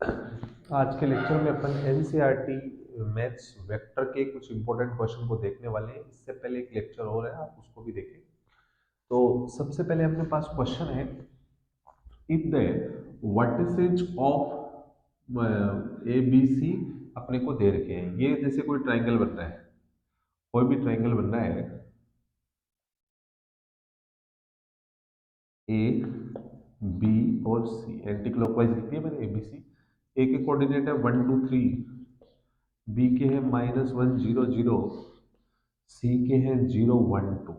आज के लेक्चर में अपन एनसीईआरटी मैथ्स वेक्टर के कुछ इंपॉर्टेंट क्वेश्चन को देखने वाले हैं। इससे पहले एक लेक्चर और है, आप उसको भी देखें। तो सबसे पहले अपने पास क्वेश्चन है, if the vertices of A B C अपने को दे रखे हैं। ये जैसे कोई ट्राइंगल बन रहा है, कोई भी ट्राइंगल बन रहा है, ए बी और सी एंटी क्लॉकवाइज लिखती है मैंने, ए बी सी। ए के कोऑर्डिनेट है 1 2 3, बी के हैं -1 0 0, सी के हैं 0 1 2।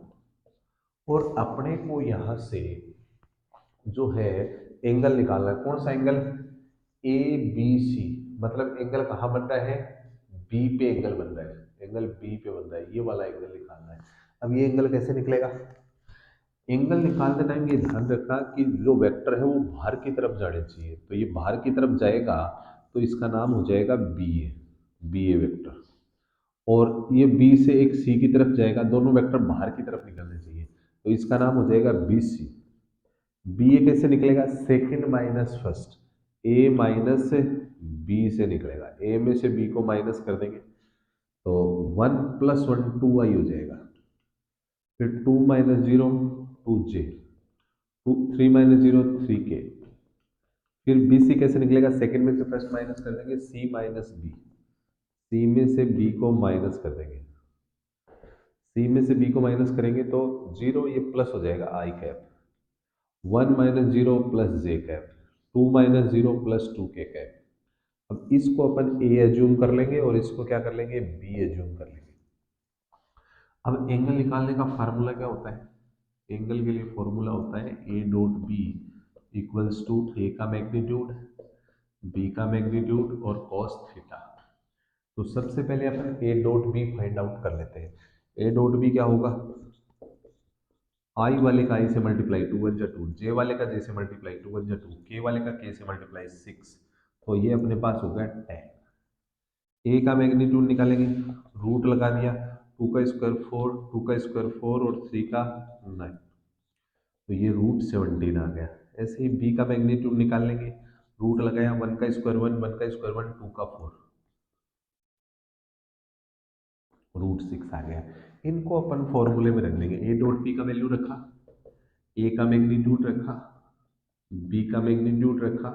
और अपने को यहाँ से जो है एंगल निकालना है। कौन सा एंगल? ए बी सी। मतलब एंगल कहाँ बन रहा है? बी पे एंगल बन रहा है, एंगल बी पे बन रहा है, ये वाला एंगल निकालना है। अब ये एंगल कैसे निकलेगा? एंगल निकालते टाइम ये ध्यान रखना कि जो वेक्टर है वो बाहर की तरफ जाने चाहिए। तो ये बाहर की तरफ जाएगा तो इसका नाम हो जाएगा बी ए, बी ए वेक्टर। और ये बी से एक सी की तरफ जाएगा, दोनों वेक्टर बाहर की तरफ निकलने चाहिए, तो इसका नाम हो जाएगा बी सी। बी ए कैसे निकलेगा? सेकंड माइनस फर्स्ट, ए माइनस बी से निकलेगा। ए में से बी को माइनस कर देंगे तो 1 + 1 2 आई हो जाएगा। फिर 2 - 0 2 जे, 3 - 0 3 के। फिर बी सी कैसे निकलेगा? सेकंड में से फर्स्ट माइनस कर देंगे, सी माइनस बी, सी में से बी को माइनस कर देंगे, सी में से बी को माइनस करेंगे तो 0, ये प्लस हो जाएगा i cap. 1 - 0 + j cap, 2 - 0 + 2k cap. अब इसको अपन ए एज्यूम कर लेंगे और इसको क्या कर लेंगे? बी एज्यूम कर लेंगे। अब एंगल निकालने का फार्मूला क्या होता है? एंगल के लिए फॉर्मूला होता है A dot B equals to A का मैग्नीट्यूड, बी का मैग्नीट्यूड और कॉस थीटा। तो सबसे पहले अपन A dot B find out कर लेते हैं। ए डॉट बी क्या होगा? आई वाले का आई से मल्टीप्लाई 2 × 2, जे वाले का जे से मल्टीप्लाई 2 × 2, के वाले का के से मल्टीप्लाई 6। तो ये अपने पास हो गया 10। ए का मैग्नीट्यूड निकालेंगे, रूट लगा दिया, 2 का स्क्वायर 4, 2 का स्क्वायर 4 और 3 का 9, तो ये √17 आ गया। ऐसे ही बी का मैग्नीट्यूड निकाल लेंगे, रूट लगाया, 1 का स्क्वायर 1, 1 का स्क्वायर 1, 2 का 4, √6 आ गया। इनको अपन फॉर्मूले में रख देंगे। ए डॉट बी का वैल्यू रखा, ए का मैग्नीट्यूड रखा, बी का मैग्नीट्यूड रखा।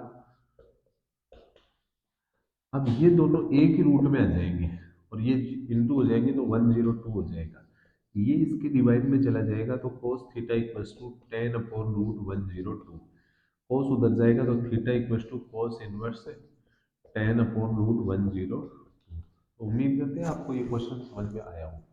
अब ये दोनों एक ही रूट में आ जाएंगे और ये इंटू हो जाएंगे तो 102 हो जाएगा। ये इसके डिवाइड में चला जाएगा तो cos theta equals to 10/√102। cos उधर जाएगा तो theta equals to cos inverse 10/√102। उम्मीद करते हैं आपको ये क्वेश्चन समझ में आया होगा।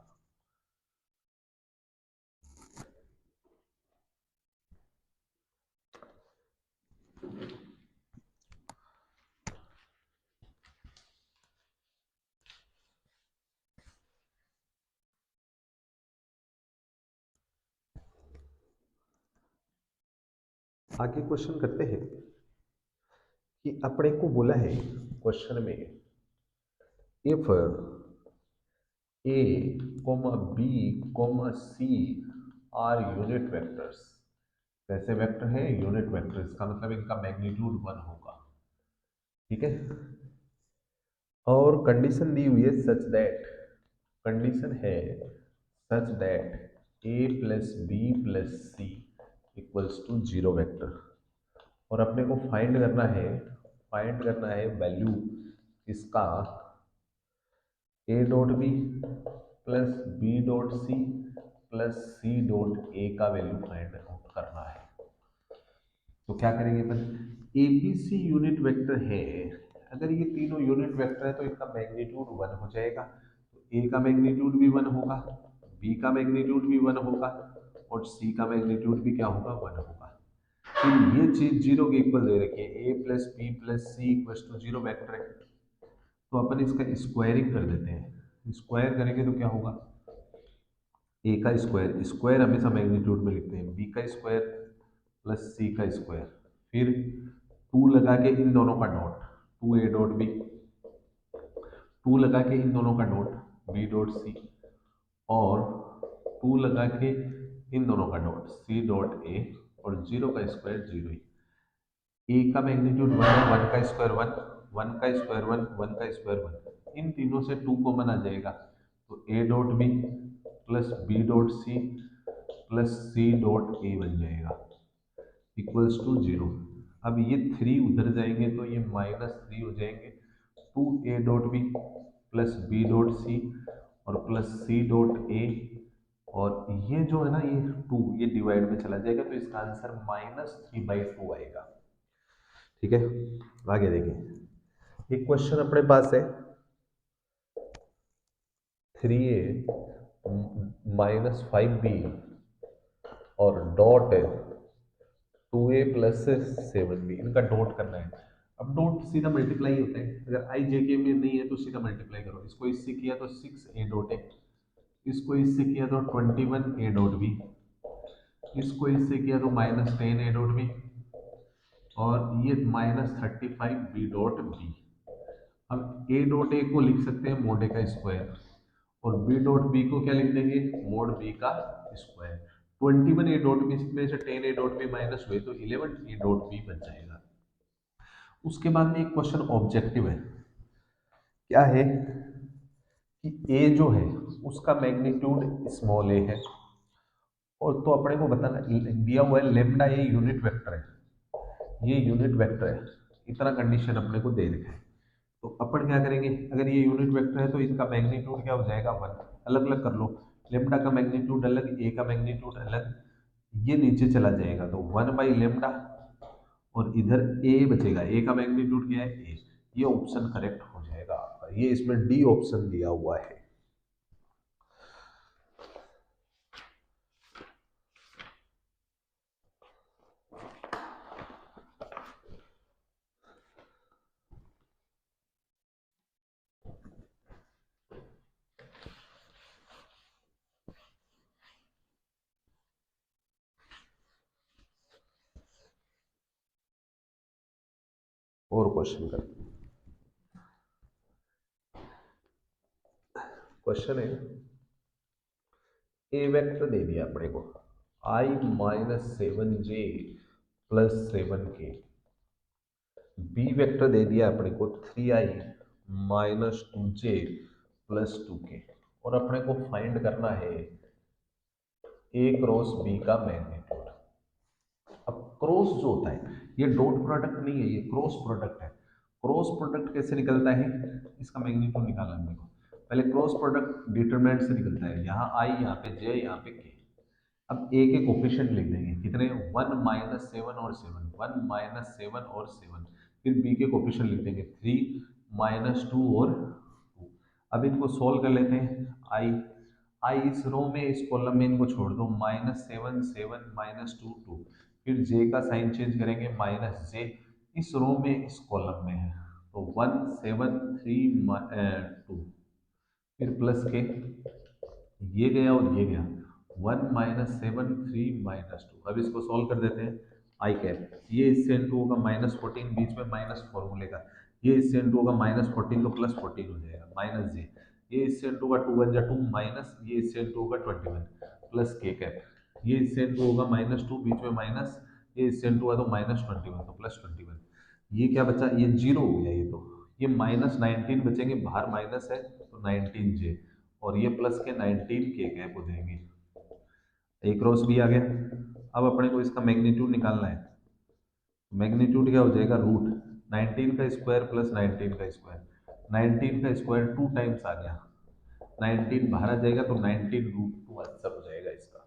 आगे क्वेश्चन करते हैं कि अपने को बोला है क्वेश्चन में, if A comma B comma C are unit vectors. कैसे वेक्टर है? यूनिट वेक्टर, इसका मतलब इनका मैग्नीट्यूड 1 होगा। ठीक है। और कंडीशन दी हुई है सच दैट, कंडीशन है such that A plus B plus C equals to 0 vector. और अपने को फाइंड करना है वैल्यू इसका A dot B plus B dot C plus C dot A का वैल्यू फाइंड आउट करना है। तो क्या करेंगे अपन? एबीसी यूनिट वेक्टर है, अगर ये तीनों यूनिट वेक्टर है तो इनका मैग्नीट्यूड 1 हो जाएगा। तो ए का मैग्नीट्यूड भी 1 होगा, बी का मैग्नीट्यूड भी 1 होगा और सी का मैग्नीट्यूड भी क्या होगा? 1 होगा। फिर ये चीज 0 के इक्वल दे रखी है, A plus B plus C equal to 0 vector है, तो अपन इसका स्क्वायरिंग कर देते हैं। स्क्वायर करेंगे तो क्या होगा? ए का स्क्वायर, स्क्वायर हमेशा मैग्नीट्यूड में लिखते हैं, बी का स्क्वायर प्लस सी का स्क्वायर, फिर 2 लगा के इन दोनों का डॉट, 2 ए डॉट बी, 2 लगा के इन दोनों का डॉट बी डॉट सी, और 2 लगा के इन दोनों का डॉट सी डॉट ए, और 0 का स्क्वायर 0 ही। ए का मैग्नीट्यूड 1 है, 1 का स्क्वायर 1, वन का स्क्वायर वन, वन का स्क्वायर वन, इन तीनों से टू कॉमन आ जाएगा, तो A dot B plus B dot C plus C dot A बन जाएगा इक्वल्स टू जीरो। अब ये थ्री उधर जाएंगे तो ये माइनस थ्री हो जाएंगे, two A dot B plus B dot C और प्लस सी डॉट ए, और ये जो है ना ये टू ये डिवाइड में चला जाएगा, तो इसका आंसर -3/2 आएगा। ठीक है, आगे देखिए एक क्वेश्चन अपने पास है 3a -5b और डॉट 2a प्लस 7b, इनका डॉट करना है। अब डॉट सीधा मल्टीप्लाई होता है, अगर आई जे के में नहीं है तो सीधा मल्टीप्लाई करो, इसको इससे किया तो 6a डॉट है, इसको इससे किया तो 21a डॉट बी, इसको इससे किया तो -10a डॉट बी, और ये -35b डॉट बी। अब ए डॉट ए को लिख सकते हैं मोड ए का स्क्वायर, और बी डॉट बी को क्या लिख देंगे, मोड बी का स्क्वायर। 21 ए डॉट बी में से 10 ए डॉट बी माइनस हुए तो 11 ए डॉट बी बच जाएगा। उसके बाद में एक क्वेश्चन ऑब्जेक्टिव है, क्या है कि ए जो है उसका मैग्नीट्यूड स्मॉल ए है, और तो अपने को बताना दिया हुआ है लेमडा ए यूनिट वेक्टर है, ये यूनिट वेक्टर है, इतना कंडीशन अपने को दे रखा है। तो अपन क्या करेंगे, अगर ये यूनिट वेक्टर है तो इनका मैग्नीट्यूड क्या हो जाएगा, वन। अलग अलग कर लो, लेमडा का मैग्नीट्यूड अलग, ए का मैग्नीट्यूड अलग, ये नीचे चला जाएगा तो 1/लेमडा, और इधर ए बचेगा, ए का मैग्नीट्यूड क्या है, ए। ये ऑप्शन करेक्ट हो जाएगा आपका, ये इसमें डी ऑप्शन दिया हुआ है। और क्वेश्चन करते हैं। क्वेश्चन है ए वेक्टर दे दिया अपने को i-7j plus 7k, B vector दे दिया अपने को 3i-2j प्लस 2k, और अपने को फाइंड करना है ए क्रॉस बी का मैग्नीट्यूड। अब क्रॉस जो होता है ये डॉट प्रोडक्ट नहीं है, ये क्रॉस प्रोडक्ट है। क्रॉस प्रोडक्ट कैसे निकलता है, इसका मैग्नीट्यूड निकालना है मेरे को। पहले क्रॉस प्रोडक्ट डिटरमिनेंट से निकलता है, यहाँ आई, यहाँ पे जे, यहाँ पे के। अब ए के कोफिशिएंट लिख देंगे, कितने, 1 - 7 और 7, 1 - 7 और 7। फिर बी के कोफिशिएंट लिख देंगे 3 - 2 और 2। अब इनको सोल्व कर लेते हैं। आई आई इस रो में, इस कॉलम में इनको छोड़ दो, -7 7 -2 2। फिर जे का साइन चेंज करेंगे, -j, इस रो में इस कॉलम में है तो 1 7 3 2, फिर प्लस के, ये गया और ये गया, 1 - 7 3 -2। अब इसको सॉल्व कर देते हैं। आई कैप, ये इससे इंटू होगा -14, बीच में माइनस फॉर्मूले का, ये इससे इंटू होगा -14 तो +14 हो जाएगा, -j, ये इससे इंटू होगा 2 × 2 माइनस, ये इससे इंटू होगा 21 प्लस के कैप, ये इससे इंटू होगा -2, बीच में माइनस, ये इससे इंटू हुआ तो -21 तो +21। ये क्या बचा, ये जीरो हो गया, ये तो ये -19 बचेंगे, बाहर माइनस है तो 19j, और ये प्लस के 19 के कैप हो जाएंगे। एक क्रॉस भी आ गया। अब अपने को इसका मैग्नीट्यूड निकालना है, मैग्नीट्यूड क्या हो जाएगा, रूट 19 का स्क्वायर प्लस 19 का स्क्वायर, 19 का स्क्वायर 2 टाइम्स आ गया, 19 बाहर आ जाएगा तो 19√2 आंसर हो जाएगा इसका।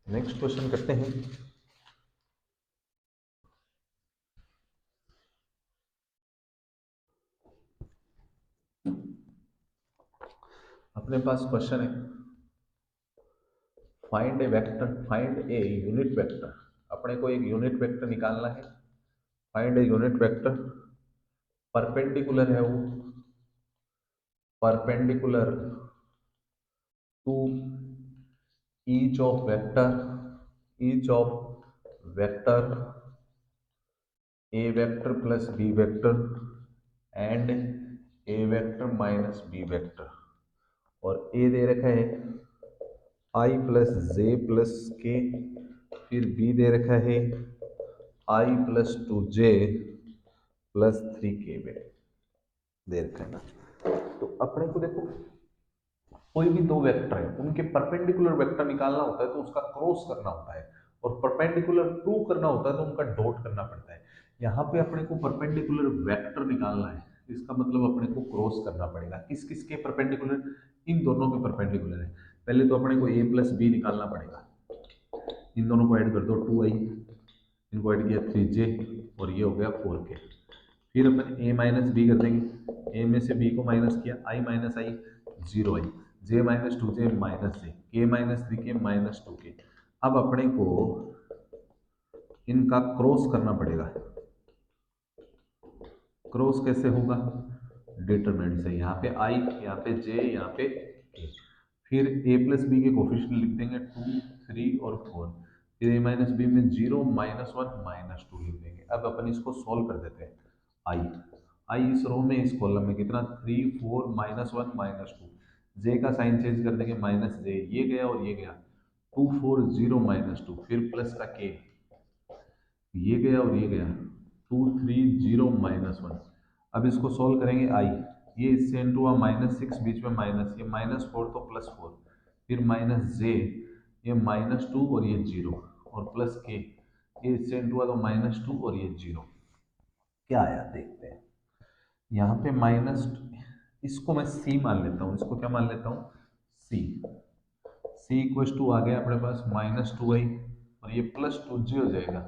नेक्स्ट क्वेश्चन करते हैं। अपने पास क्वेश्चन है, find a vector, find a unit vector. अपने को एक यूनिट वेक्टर निकालना है। Find a unit vector, perpendicular है वो, perpendicular to each of vector, each of vector a vector plus b vector and A vector minus B vector, और A दे रखा है आई प्लस जे प्लस के, फिर बी दे रखा है आई प्लस टू जे प्लस थ्री के दे रखा है ना। तो अपने को देखो कोई भी दो वेक्टर है उनके परपेंडिकुलर वेक्टर निकालना होता है तो उसका क्रॉस करना होता है, और परपेंडिकुलर प्रूव करना होता है तो उनका डॉट करना पड़ता है। यहाँ पे अपने को परपेंडिकुलर वेक्टर निकालना है, इसका मतलब अपने को क्रॉस करना पड़ेगा। किस किस के परपेंडिकुलर? इन दोनों के परपेंडिकुलर है। पहले तो अपने को ए प्लस बी निकालना पड़ेगा, इन दोनों को ऐड कर दो 2i, इनको ऐड किया 3j, और ये हो गया 4k। फिर अपन a माइनस बी कर देंगे, a में से b को माइनस किया, i minus I 0i, j minus two J minus J, k minus three के माइनस टू के। अब अपने को इनका क्रॉस करना पड़ेगा। क्रॉस कैसे होगा? डिटरमिनेंट से, यहाँ पे i, यहाँ पे j, यहाँ पे k। फिर a प्लस बी के कोफिशिएंट लिख देंगे 2, 3 और 4। फिर a माइनस बी में 0, -1, -2 लिख देंगे। अब अपन इसको सॉल्व कर देते हैं। i इस रो में, इस कॉलम में कितना 3, 4, -1, -2। j का साइन चेंज कर देंगे माइनस j, ये गया और ये गया 2, 4, 0, -2, फिर प्लस का k, ये गया और ये गया 2, 3, 0, -1। अब इसको सॉल्व करेंगे आई, ये इससे इंटू हुआ -6, बीच में माइनस, ये -4 तो +4, फिर माइनस जे, ये -2 और ये 0, और प्लस के, ये इससे इंटू हुआ तो -2 और ये 0। क्या आया देखते हैं। यहाँ पे माइनस, इसको मैं सी मान लेता हूँ, इसको क्या मान लेता हूँ? सी। सी इक्वल टू आ गया अपने पास -2i, और ये +2j हो जाएगा,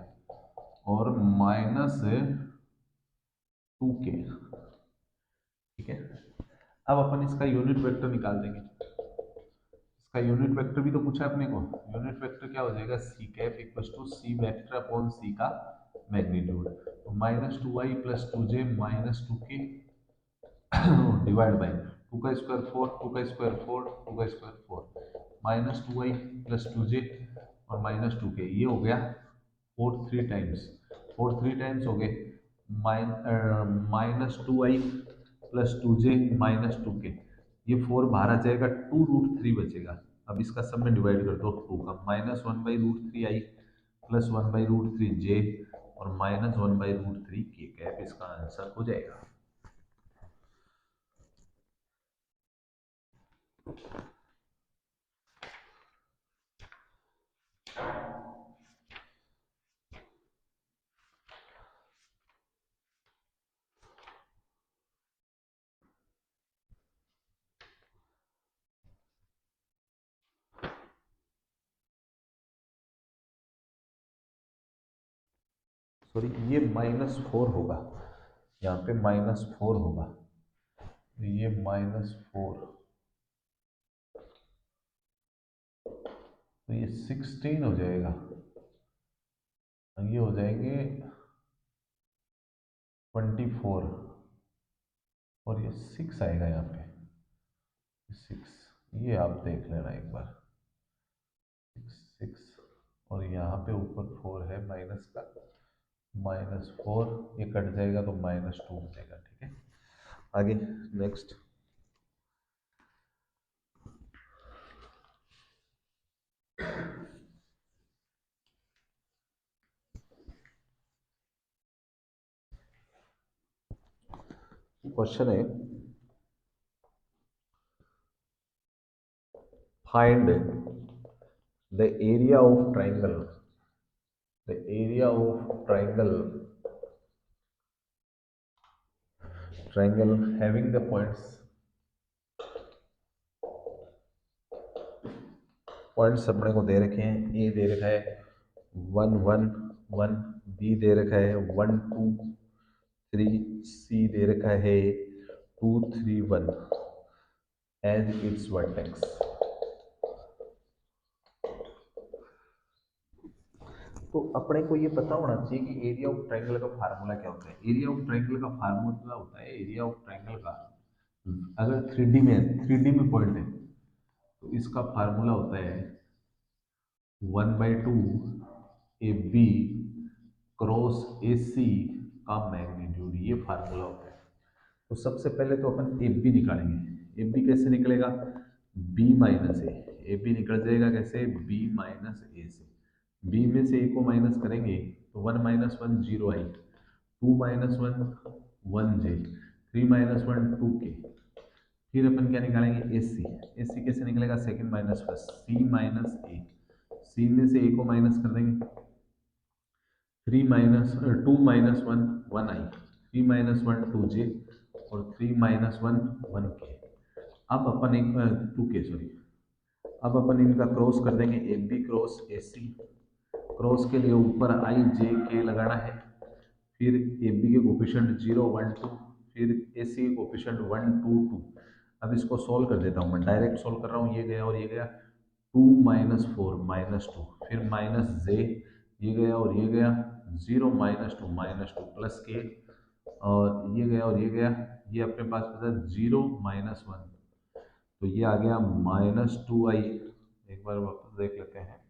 और -2k। ठीक है। अब अपन इसका यूनिट वेक्टर निकाल देंगे। इसका यूनिट वेक्टर भी तो पूछा है अपने को। यूनिट वेक्टर क्या हो जाएगा? C cap equal to C vector upon C का मैग्नीट्यूड। तो -2i + 2j -2k divide by 2 का स्क्वायर 4, 2 का स्क्वायर 4, 2 का स्क्वायर 4, -2i + 2j और -2k, ये हो गया 4 3 टाइम्स, 4 3 टाइम्स हो गए -2i + 2j -2k। ये 4 बाहर आ जाएगा, 2√3 बचेगा। अब इसका सब में डिवाइड कर दो 2 का, -1/√3i + 1/√3j और -1/√3k कैप इसका आंसर हो जाएगा। सॉरी, ये -4 होगा, यहाँ पे -4 होगा, तो ये -4, तो ये 16 हो जाएगा, ये हो जाएंगे 24, और ये 6 आएगा यहाँ पे 6, ये आप देख लेना एक बार, 6 और यहाँ पे ऊपर 4 है माइनस का, -4, ये कट जाएगा तो -2 हो जाएगा। ठीक है, आगे नेक्स्ट क्वेश्चन है, find the area of triangle, the area of triangle having the points अपने को दे रखे हैं। ए दे रखा है 1 1 1, बी दे रखा है 1 2 3, सी दे रखा है 2 3 1 एज इट्स वर्टेक्स। तो अपने को ये पता होना चाहिए कि एरिया ऑफ ट्रायंगल का फार्मूला क्या होता है। एरिया ऑफ ट्रायंगल का फार्मूला होता है, एरिया ऑफ ट्रायंगल का, अगर 3D में है, 3D में पॉइंट है, तो इसका फार्मूला होता है 1/2 ए बी क्रॉस ए सी का मैग्नीट्यूड, ये फार्मूला होता है। तो सबसे पहले तो अपन ए बी निकालेंगे। ए बी कैसे निकलेगा, बी माइनस ए बी निकल जाएगा कैसे, बी माइनस ए से। बी में से ए को माइनस करेंगे तो 1 - 1 0 आई, 2 - 1 1 जे, 3 - 1 2 के। फिर अपन क्या निकालेंगे, ए सी। ए सी कैसे निकलेगा, सेकंड माइनस फर्स्ट, सी माइनस ए। सी में से ए को माइनस कर देंगे, 2 - 1 1 आई, 3 - 1 2 जे, और 3 - 1 1 के। अब अपन एक 2 के सॉरी, अब अपन इनका क्रॉस कर देंगे, A B cross A C. Cross के लिए ऊपर आई जे के लगाना है, फिर ए बी के कोफिशिएंट 0 1 2, फिर ए सी के कोफिशिएंट 1 2 2। अब इसको सोल्व कर देता हूँ, मैं डायरेक्ट सोल्व कर रहा हूँ, ये गया और ये गया, 2 - 4 -2, फिर माइनस जे, ये गया और ये गया, 0 -2 प्लस के, और ये गया और ये गया, ये अपने पास बचा 0 -1, तो ये आ गया -2 आई। एक बार वापस देख लेते हैं,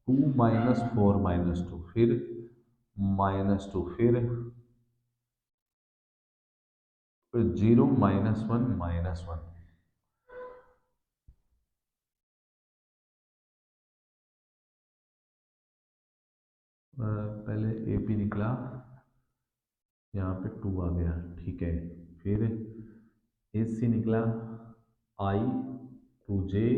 2 - 4 -2, फिर -2, फिर 0 -1 -1। पहले ए पी निकला, यहाँ पे 2 आ गया, ठीक है। फिर ए सी निकला, आई 2 जे,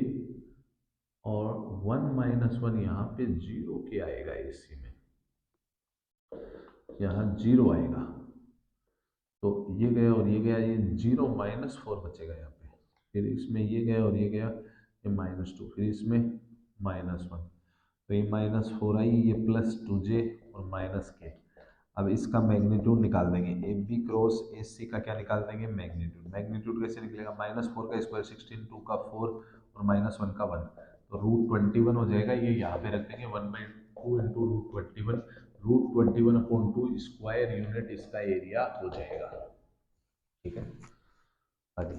और 1 - 1 यहाँ पे 0 के आएगा, ए सी में यहाँ 0 आएगा, तो ये गया और ये गया, ये 0 -4 बचेगा यहाँ पे। फिर इसमें ये गया और ये गया, ये -2, फिर इसमें -1, तो ये -4 आई, ये +2 जे और माइनस के। अब इसका मैग्नीट्यूड निकाल देंगे, ए बी क्रॉस ए सी का क्या निकाल देंगे, मैग्नीट्यूड। मैग्नीट्यूड कैसे निकलेगा, -4 का स्क्वायर 16, 2 का 4, और -1 का 1, तो √21 हो जाएगा। ये यहाँ पे रख देंगे, 1/2 इंटू √21, √21/2 स्क्वायर यूनिट इसका एरिया हो जाएगा, ठीक है। आगे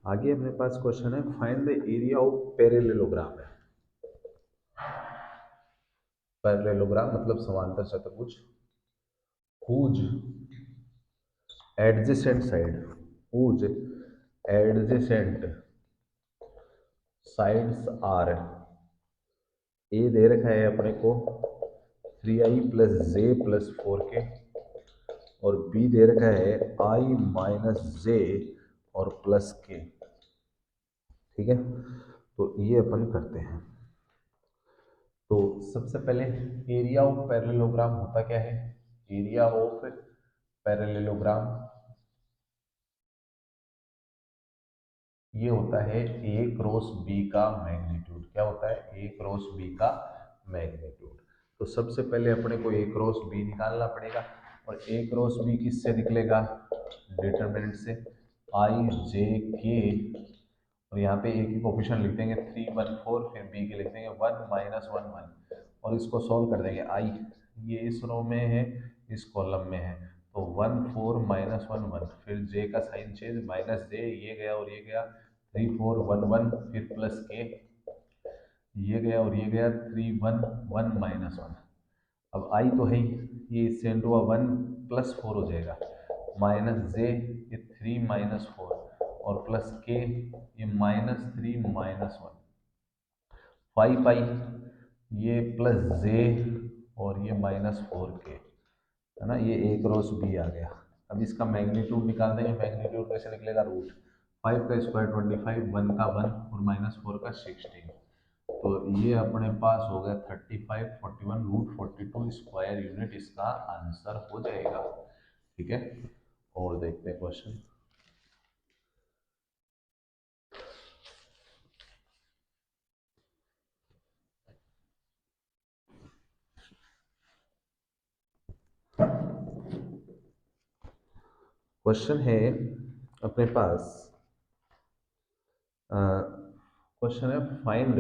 आगे अपने पास क्वेश्चन है, find the area of parallelogram है। पैरेललोग्राम मतलब समांतर चतुर्भुज, whose adjacent side, whose adjacent sides are, ए दे रखा है अपने को 3i + j + 4k, और बी दे रखा है i - j और +k, ठीक है। तो ये अपन करते हैं। तो सबसे पहले एरिया ऑफ पैरेललोग्राम होता क्या है, एरिया ऑफ पैरेललोग्राम ये होता है ए क्रॉस बी का मैग्नीट्यूड। क्या होता है, ए क्रॉस बी का मैग्नीट्यूड। तो सबसे पहले अपने को ए क्रॉस बी निकालना पड़ेगा, और ए क्रॉस बी किससे निकलेगा, डिटरमिनेंट से, आई जे के, और यहाँ पे ए की कोफिशिएंट लिख देंगे 3 1 4, फिर बी के लिख देंगे 1 - 1 1, और इसको सॉल्व कर देंगे। आई ये इस रो में है, इस कॉलम में है, तो 1 4 - 1 1, फिर जे का साइन चेंज, माइनस जे, ये गया और ये गया, 3 4 1 1, फिर प्लस के, ये गया और ये गया, 3 1 1 -1। अब आई तो है ही, ये इससे इंटू 1 +4 हो जाएगा, माइनस जे, ये 3 -4, और प्लस के, ये -3 -1, 5 आई, ये प्लस जे, और ये -4 के, है ना, ये ए क्रॉस बी आ गया। अब इसका मैग्नीट्यूड निकाल देंगे, मैग्नीट्यूड कैसे निकलेगा, √5 का स्क्वायर 25, 1 का 1, और -4 का 16, तो ये अपने पास हो गया 35 41 √42 स्क्वायर यूनिट, इसका आंसर हो जाएगा, ठीक है। और देखते हैं क्वेश्चन। क्वेश्चन है अपने पास, क्वेश्चन है find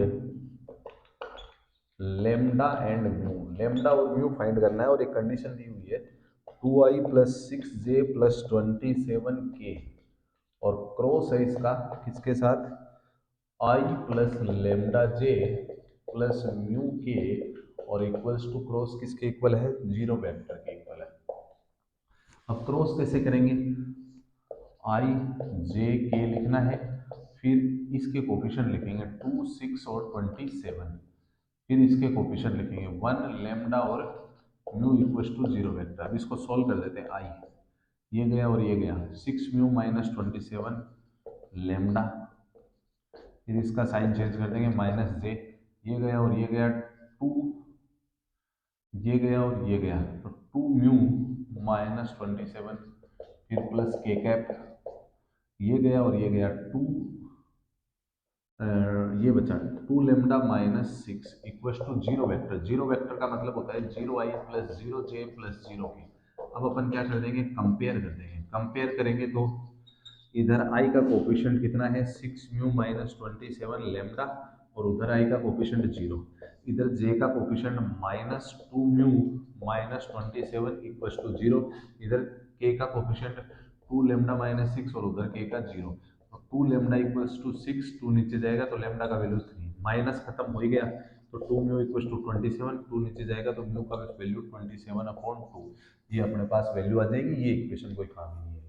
lambda and mu. Lambda और म्यू फाइंड करना है और एक कंडीशन दी हुई है 2i plus 6j plus 27k, और क्रॉस है इसका किसके साथ, i plus lambda J plus mu के, और इक्वल्स टू क्रॉस किसके इक्वल है, जीरो वेक्टर के इक्वल है। अब क्रॉस कैसे करेंगे, आई जे के लिखना है, फिर इसके कोफिशिएंट लिखेंगे 2, 6 और 27, फिर इसके कोफिशिएंट लिखेंगे 1 लेमडा और mu equals to zero vector. अब इसको सॉल्व कर देते हैं, आई ये गया और ये गया, 6 म्यू माइनस 27 लेमडा, फिर इसका साइन चेंज कर देंगे माइनस जे, ये गया और ये गया 2, ये गया और ये गया, तो 2 म्यू माइनस 27, फिर प्लस के कैप, ये गया और ये गया 2, ये बचा 2 lambda minus 6 equals to zero vector. Zero vector का मतलब होता है 0i plus 0j plus 0k। अब अपन क्या कर देंगे, कंपेयर कर देंगे। कंपेयर करेंगे तो इधर i का कोफिशिएंट कितना है, 6 म्यू माइनस 27 लेमडा, और उधर i का कोफिशिएंट 0, इधर j का coefficient minus 2 mu minus 27 equals to 0, इधर k का कोफिशिएंट 2 लेमडा माइनस 6 और उधर k का 0, तो 2 लेमडा इक्वल्स टू 6, 2 नीचे जाएगा तो लेमडा का वैल्यू 3, माइनस खत्म हो ही गया, तो 2 म्यू इक्वल्स टू 27, 2 नीचे जाएगा तो म्यू का वैल्यू 27/2, ये अपने पास वैल्यू आ जाएगी। ये इक्वेशन कोई काम ही नहीं है।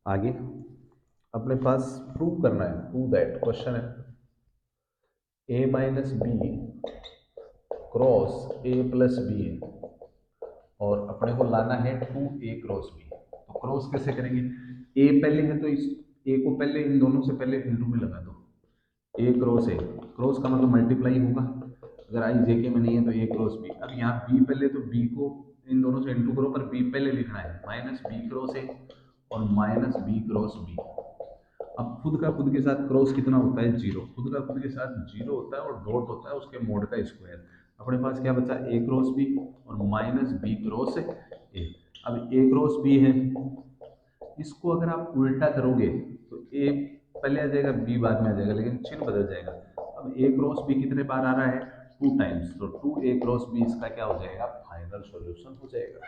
आगे अपने पास प्रूव करना है, प्रूव दैट, क्वेश्चन है a minus B cross a plus B है, और अपने को लाना है 2a क्रॉस b। तो क्रॉस कैसे करेंगे, a पहले है तो इस a को पहले इन दोनों से पहले इंटू में लगा दो, a क्रॉस a, क्रॉस का मतलब मल्टीप्लाई होगा, अगर आई जे के में नहीं है तो a क्रॉस b। अब यहाँ b पहले, तो b को इन दोनों से इंटू करो, पर b पहले लिखना है, माइनस b क्रॉस a और माइनस b क्रॉस b। अब खुद का खुद के साथ क्रॉस कितना होता है, जीरो, खुद का खुद के साथ जीरो होता है और डॉट होता है उसके मोड का स्क्वायर। अपने पास क्या बचा, ए क्रॉस बी और माइनस बी क्रॉस ए। अब ए क्रॉस बी है, इसको अगर आप उल्टा करोगे तो ए पहले आ जाएगा बी बाद में आ जाएगा, लेकिन चिन्ह बदल जाएगा। अब ए क्रॉस बी कितने बार आ रहा है, 2 टाइम्स, तो 2a क्रॉस बी इसका क्या हो जाएगा, फाइनल सॉल्यूशन हो जाएगा।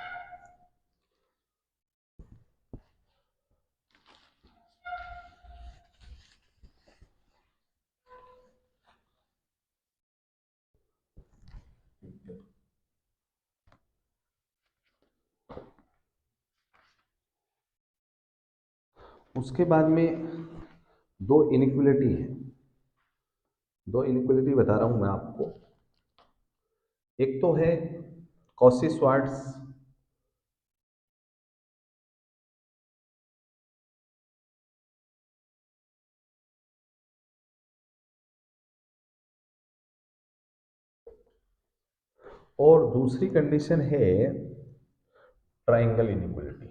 उसके बाद में दो इनइक्वलिटी है, दो इनइक्वलिटी बता रहा हूं मैं आपको। एक तो है कॉसी स्वार्ट्स, और दूसरी कंडीशन है ट्राइंगल इनइक्वलिटी।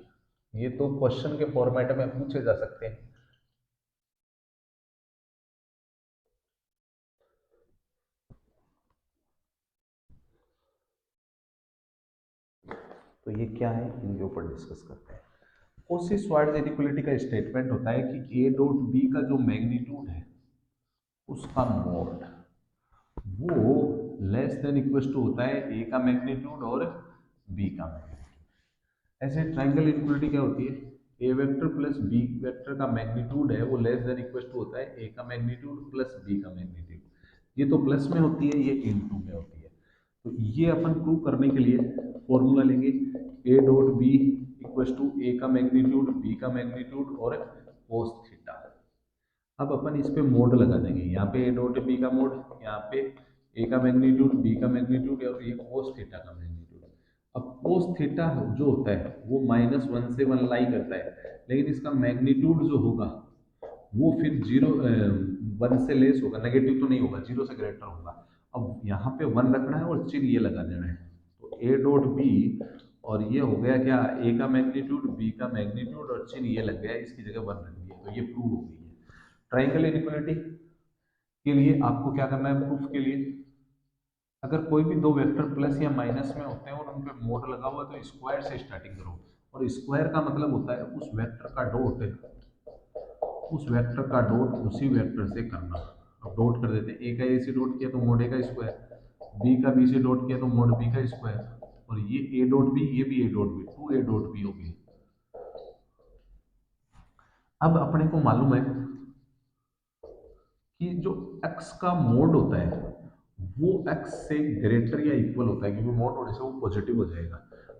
ये तो क्वेश्चन के फॉर्मेट में पूछे जा सकते हैं। तो ये क्या है, इनके ऊपर डिस्कस करते हैं। कॉची श्वार्ट्ज इनइक्वलिटी का स्टेटमेंट होता है कि ए डॉट बी का जो मैग्नीट्यूड है उसका मोड वो लेस देन इक्वल टू होता है ए का मैग्नीट्यूड और बी का मैग्नीट्यूड। ऐसे ट्राइंगल इनइक्वलिटी क्या होती है, ए वेक्टर प्लस बी वेक्टर का मैग्नीट्यूड है वो लेस देन इक्वल टू होता है ए का मैग्नीट्यूड प्लस बी का मैग्नीट्यूड। ये तो प्लस में होती है, ये इनटू में होती है। तो ये अपन प्रूव करने के लिए फॉर्मूला लेंगे, A dot B equal to A का मैग्नीट्यूड बी का मैग्नीट्यूड और कोस थीटा। अब अपन इस पे मोड लगा देंगे, यहाँ पे ए डॉट बी का मोड, यहाँ पे ए का मैग्नीट्यूड बी का मैग्नीट्यूड और ये कोस थीटा का मैग्नीट्यूड। अब कोस थीटा जो होता है वो -1 से 1 लाई करता है, लेकिन इसका मैग्नीट्यूड जो होगा वो फिर 1 से लेस होगा, नेगेटिव तो नहीं होगा, 0 से ग्रेटर होगा। अब यहाँ पे 1 रखना है और चिन्ह ये लगा देना है, तो ए डॉट बी और ये हो गया क्या, ए का मैग्नीट्यूड, बी का मैग्नीट्यूड और चिन्ह ये लग गया, इसकी जगह 1 रख दिया, तो ये प्रूव हो गई है। ट्राइंगल इनइक्वालिटी के लिए आपको क्या करना है, प्रूफ के लिए अगर कोई भी दो वेक्टर प्लस या माइनस में होते हैं और उन पे मोड लगा हुआ है तो स्क्वायर से स्टार्टिंग करो। और स्क्वायर का मतलब होता है उस वेक्टर का डॉट, उस वेक्टर का डॉट उसी वेक्टर से करना। अब डॉट कर देते हैं, ए का ए से डॉट किया तो मोड ए का स्क्वायर, बी का बी से डॉट किया तो मोड बी का स्क्वायर, और ये ए डॉट बी, ये भी A dot B, two A dot B हो गई। अब अपने को मालूम है कि जो x का मोड होता है वो x से ग्रेटर या इक्वल होता है, क्योंकि मोड होने से वो पॉजिटिव हो जाएगा।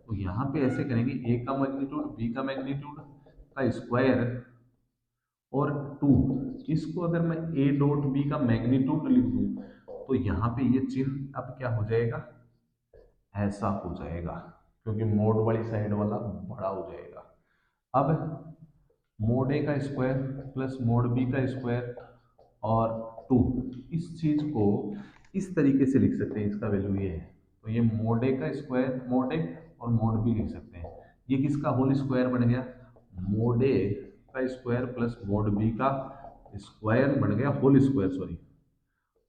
तो यहाँ पे ऐसे करेंगे, a का मैग्नीट्यूड b का मैग्नीट्यूड का स्क्वायर और 2, इसको अगर मैं a डॉट b का मैग्नीट्यूड लिख दूं तो यहाँ पे ये चिन्ह अब क्या हो जाएगा, ऐसा हो जाएगा, क्योंकि मोड वाली साइड वाला बड़ा हो जाएगा। अब मोड ए का स्क्वायर प्लस मोड बी का स्क्वायर और 2, इस चीज को इस तरीके से लिख सकते हैं, इसका वैल्यू ये है, तो ये मोड ए का स्क्वायर, मोड ए और मोड बी लिख सकते हैं। ये किसका होल स्क्वायर बन गया, मोड ए का स्क्वायर प्लस मोड बी का स्क्वायर बन गया, होल स्क्वायर सॉरी,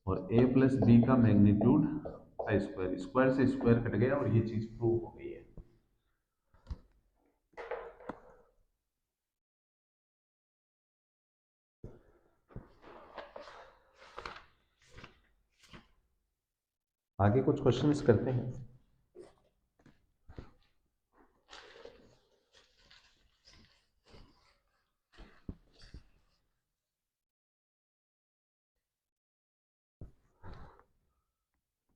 और ए प्लस बी का मैग्नीट्यूड का स्क्वायर, स्क्वायर से स्क्वायर कट गया और ये चीज प्रूव हो गई है। आगे कुछ क्वेश्चंस करते हैं।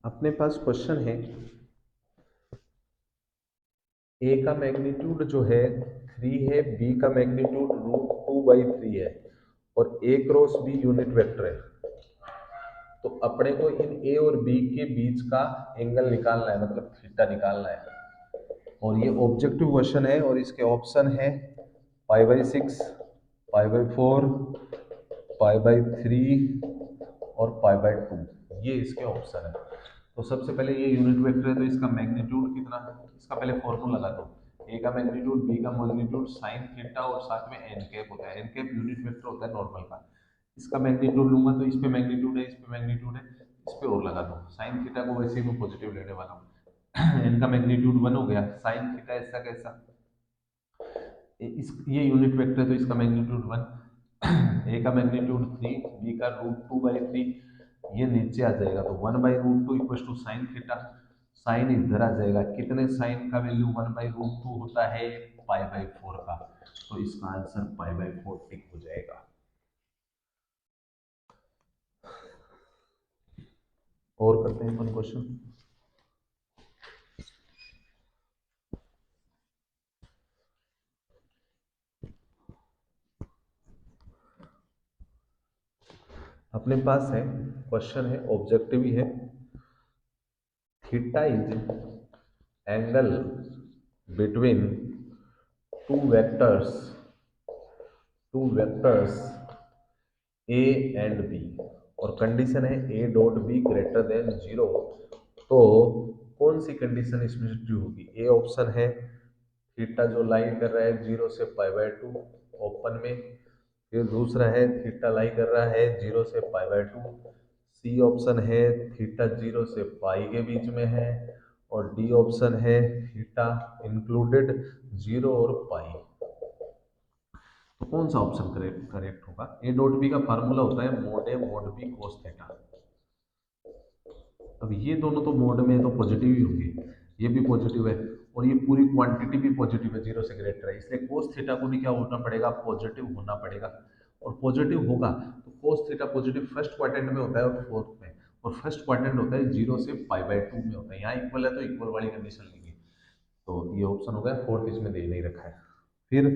अपने पास क्वेश्चन है, ए का मैग्नीट्यूड जो है 3 है, बी का मैग्नीट्यूड √2/3 है और ए क्रॉस बी यूनिट वेक्टर है। तो अपने को इन ए और बी के बीच का एंगल निकालना है, मतलब थीटा निकालना है। और ये ऑब्जेक्टिव क्वेश्चन है और इसके ऑप्शन है π/6, π/4, π/3 और π/2, ये इसके ऑप्शन है। तो सबसे पहले ये यूनिट वेक्टर है तो इसका मैग्नीट्यूड कितना है, इसका पहले फॉर्मूला लगा दो, ए का मैग्नीट्यूड, बी का मैग्नीट्यूड साइन थीटा और साथ में एन कैप होता है, एन कैप यूनिट वेक्टर होता है नॉर्मल का। इसका मैग्नीट्यूड लूंगा तो इस पे मैग्नीट्यूड है, इस पे मैग्नीट्यूड है, इस पे और लगा दो, साइन थीटा को वैसे ही मैं पॉजिटिव लेने वाला हूँ। एन का मैग्नीट्यूड 1 हो गया, साइन थीटा ऐसा कैसा, इस ये यूनिट वेक्टर है तो इसका मैग्नीट्यूड 1, ए का मैग्नीट्यूड 3, बी का √2/3, ये नीचे आ जाएगा तो 1/√2 equal to sine theta, sine इधर आ जाएगा, कितने साइन का वैल्यू 1/√2 होता है, π/4 का, तो इसका आंसर π/4 टिक हो जाएगा। और करते हैं अपन क्वेश्चन। अपने पास है क्वेश्चन है, ऑब्जेक्टिव ही है, theta is angle between two vectors, two vectors A and B, और कंडीशन है A dot B greater than 0, तो कौन सी कंडीशन इसमें ट्रू होगी, ए ऑप्शन है थीटा जो लाई कर रहा है 0 से π/2 ओपन में, फिर दूसरा है थीटा लाई कर रहा है 0 से π/2, सी ऑप्शन है थीटा 0 से पाई के बीच में है, और डी ऑप्शन है थीटा इंक्लूडेड 0 और पाई। तो कौन सा ऑप्शन करेक्ट करेक्ट होगा, ए डॉट बी का फार्मूला होता है मोड ए मोड बी कोस थीटा। अब ये दोनों तो मोड में तो पॉजिटिव ही होंगे, ये भी पॉजिटिव है और ये पूरी क्वांटिटी भी पॉजिटिव है, 0 से ग्रेटर है, इसलिए कोस थीटा को भी क्या होना पड़ेगा, पॉजिटिव होना पड़ेगा। और पॉजिटिव होगा तो cos theta positive first quadrant में होता है और फोर्थ में, और फर्स्ट क्वाड्रेंट होता है 0 से π/2 में होता है, यहाँ इक्वल है तो इक्वल वाली कंडीशन लेंगे, तो ये ऑप्शन हो गया, फोर्थ इसमें दे नहीं रखा है। फिर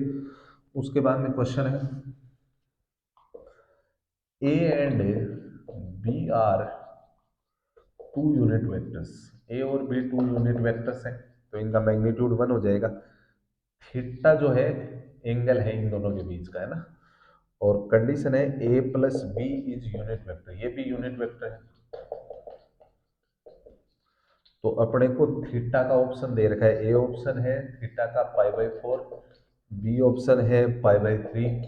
उसके बाद में क्वेश्चन है, A and B are two unit vectors, A और बी टू यूनिट वेक्टर्स हैं तो इनका मैग्नीट्यूड 1 हो जाएगा। थीटा जो है एंगल है इन दोनों के बीच का, है ना, और कंडीशन है A plus B is unit vector, ये भी यूनिट वेक्टर है, तो अपने को थीटा का ऑप्शन दे रखा है, ए ऑप्शन है थीटा का π/4, बी ऑप्शन है π/3,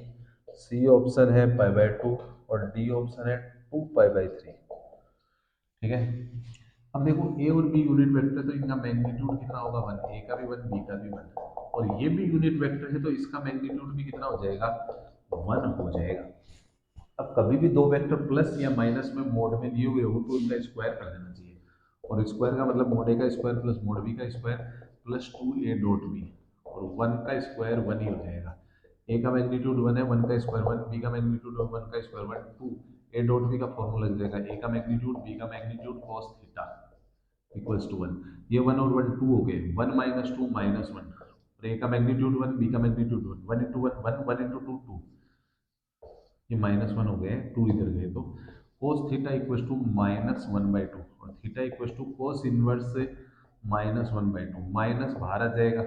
सी ऑप्शन है π/2 और डी ऑप्शन है 2π/3। ठीक है। अब देखो ए और बी यूनिट वेक्टर, तो इनका मैग्नीट्यूड कितना होगा 1, ए का भी 1 बी का भी 1, और ये भी यूनिट वेक्टर है तो इसका मैग्नीट्यूड भी कितना हो जाएगा 1 हो जाएगा। अब कभी भी दो वेक्टर प्लस या माइनस में मोड में दिए हुए हो तो उनका स्क्वायर कर देना चाहिए, और स्क्वायर का मतलब मोड ए का स्क्वायर प्लस मोड बी का square plus 2a dot B, और 1 का स्क्वायर 1 ही हो जाएगा। ए का मैग्नीट्यूड 1 है, 1 का स्क्वायर 1, बी का मैग्नीट्यूड 1 का स्क्वायर 1, 2 ए डॉट बी का फॉर्मूला लग जाएगा, ए का मैग्नीट्यूड बी का magnitude cos theta equals to 1। ये 1 और 1 2 हो गए, 1 माइनस 2 माइनस 1, और ए का मैग्नीट्यूड 1 बी का मैग्नीट्यूड 1, 1 इंटू 1 1, 1 इंटू 2 2, ये -1 हो गए, 2 इधर गए, तो cos थीटा इक्वल्स टू -1/2, और theta equals to cos inverse से -1/2, माइनस बाहर आ जाएगा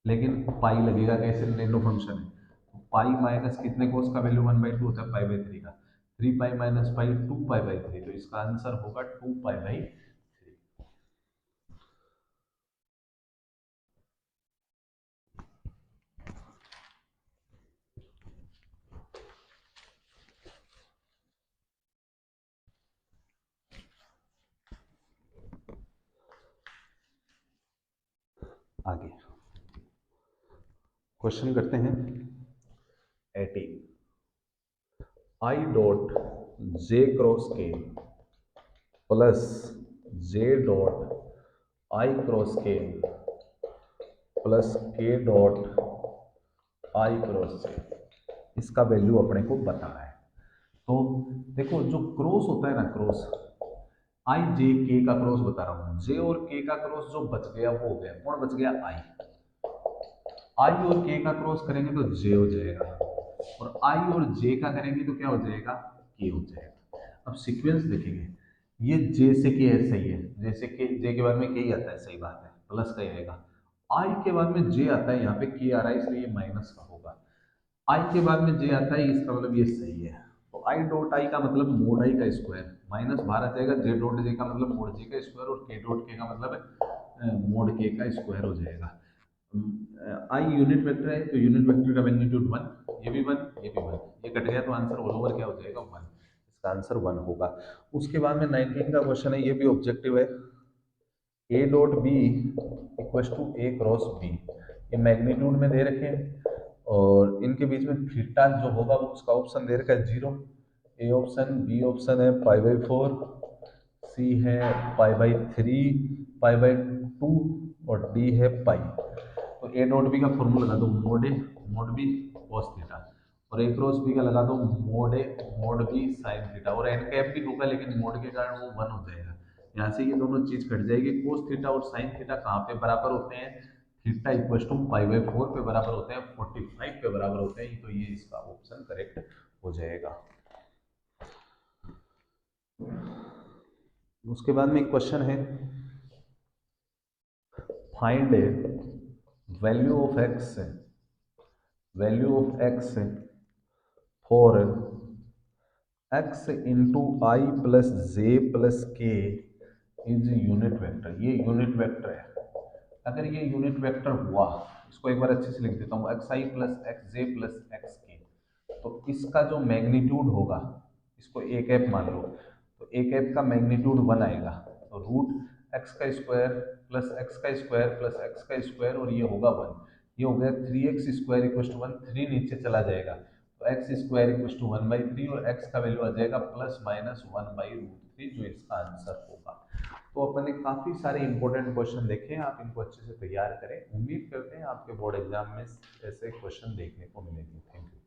लेकिन पाई लगेगा, कैसे नैनो फंक्शन है, तो पाई माइनस कितने कोस का वैल्यू 1/2 होता है π/3 का, 3 पाई माइनस पाई 2 पाई/3, तो इसका आंसर होगा 2 पाई/3। आगे क्वेश्चन करते हैं 18, आई डॉट जे क्रॉस के plus J dot I cross के प्लस के डॉट आई क्रॉस जे, इसका वैल्यू अपने को बताना है। तो देखो जो क्रॉस होता है ना, क्रॉस आई जे के का क्रॉस बता रहा हूं, जे और के का क्रॉस जो बच गया वो हो गया, कौन बच गया आई, आई और के का क्रॉस करेंगे तो जे हो जाएगा, और आई और जे का करेंगे तो क्या हो जाएगा के हो जाएगा। अब सीक्वेंस देखेंगे, ये जे से के है सही है, जैसे के जे के बाद में के ही आता है, सही बात है, प्लस का ही आएगा, आई के बाद में जे आता है, यहाँ पे के आ रहा है इसलिए ये माइनस का होगा, आई के बाद में जे आता है इसका मतलब ये सही है, तो आई डॉट आई का मतलब मोड आई का स्क्वायर, माइनस बाहर आ जाएगा, जे डॉट जे का मतलब मोड जे का स्क्वायर, और के डॉट के का मतलब मोड के का स्क्वायर हो जाएगा। आई यूनिट वेक्टर है तो यूनिट वेक्टर का मैग्नीट्यूड 1, ये भी 1 ये भी 1, ये कट गया तो आंसर ऑल ओवर क्या हो जाएगा 1, इसका आंसर 1 होगा। उसके बाद में 19 का क्वेश्चन है, ये भी ऑब्जेक्टिव है, A dot B equal to A cross B, ये मैग्नीट्यूड में दे रखे हैं, और इनके बीच में थीटा जो होगा वो उसका ऑप्शन दे रखा है 0, ए ऑप्शन, बी ऑप्शन है π/4, सी है π/3, π/2 और डी है पाई। तो ए डॉट बी का फॉर्मूला लगा दो, मोड ए मोड बी cos थीटा, और ए क्रॉस बी का लगा दो मोड ए मोड बी sin थीटा, और एन कैप भी होगा लेकिन मोड के कारण वो 1 हो जाएगा, यहाँ से ये दोनों चीज कट जाएगी। cos थीटा और sin थीटा कहाँ पे बराबर होते हैं, थीटा इक्वल टू π/4 पे बराबर होते हैं, 45 पे बराबर होते हैं, तो ये इसका ऑप्शन करेक्ट हो जाएगा। उसके बाद में एक क्वेश्चन है, find value of x, value of x for x into I plus J plus के इज यूनिट वेक्टर, ये यूनिट वेक्टर है। अगर ये यूनिट वेक्टर हुआ, इसको एक बार अच्छे से लिख देता हूँ, एक्स आई प्लस एक्स जे प्लस एक्स के, तो इसका जो मैग्नीट्यूड होगा, इसको ए कैप मान लो, तो ए कैप का मैग्नीट्यूड 1 आएगा, तो रूट एक्स का स्क्वायर प्लस एक्स का स्क्वायर प्लस एक्स का स्क्वायर, और ये होगा 1, ये हो गया 3x स्क्वायर इक्वल टू 1, 3 नीचे चला जाएगा, तो एक्स स्क्वायर इक्वल टू 1/3, और एक्स का वैल्यू आ जाएगा प्लस माइनस 1/√3, जो इसका आंसर होगा। तो अपन ने काफ़ी सारे इंपॉर्टेंट क्वेश्चन देखे हैं, आप इनको अच्छे से तैयार करें, उम्मीद करते हैं आपके बोर्ड एग्जाम में ऐसे क्वेश्चन देखने को मिलेंगे। Thank you.